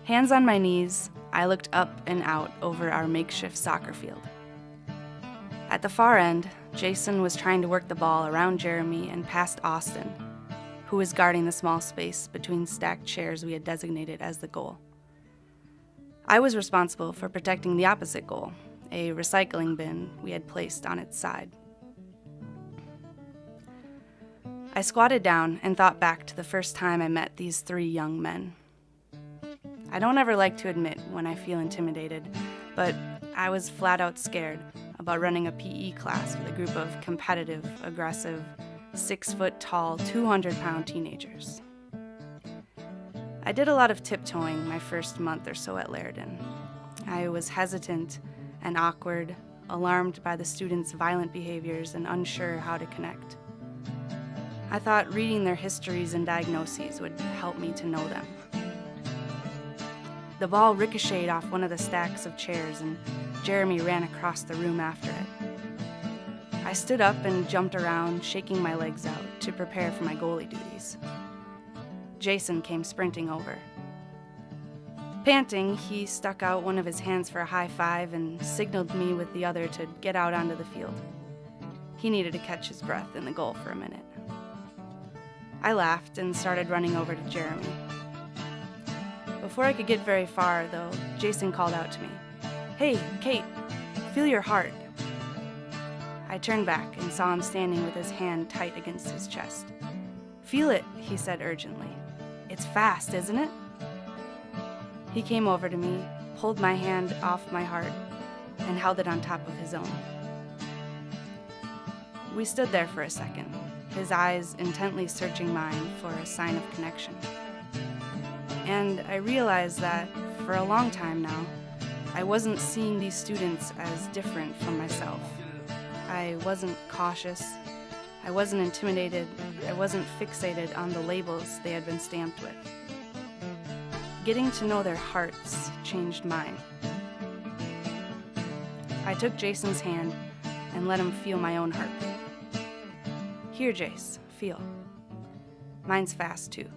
Hands on my knees, I looked up and out over our makeshift soccer field. At the far end, Jason was trying to work the ball around Jeremy and past Austin, who was guarding the small space between stacked chairs we had designated as the goal. I was responsible for protecting the opposite goal, a recycling bin we had placed on its side. I squatted down and thought back to the first time I met these three young men. I don't ever like to admit when I feel intimidated, but I was flat out scared about running a PE class with a group of competitive, aggressive, 6-foot-tall, 200-pound teenagers. I did a lot of tiptoeing my first month or so at Lairdon. I was hesitant and awkward, alarmed by the students' violent behaviors and unsure how to connect. I thought reading their histories and diagnoses would help me to know them. The ball ricocheted off one of the stacks of chairs, and Jeremy ran across the room after it. I stood up and jumped around, shaking my legs out to prepare for my goalie duties. Jason came sprinting over. Panting, he stuck out one of his hands for a high five and signaled me with the other to get out onto the field. He needed to catch his breath in the goal for a minute. I laughed and started running over to Jeremy. Before I could get very far, though, Jason called out to me, "Hey, Kate, feel your heart." I turned back and saw him standing with his hand tight against his chest. "Feel it," he said urgently. "It's fast, isn't it?" He came over to me, pulled my hand off my heart, and held it on top of his own. We stood there for a second, his eyes intently searching mine for a sign of connection. And I realized that, for a long time now, I wasn't seeing these students as different from myself. I wasn't cautious, I wasn't intimidated, I wasn't fixated on the labels they had been stamped with. Getting to know their hearts changed mine. I took Jason's hand and let him feel my own heartbeat. "Here, Jace, feel. Mine's fast too."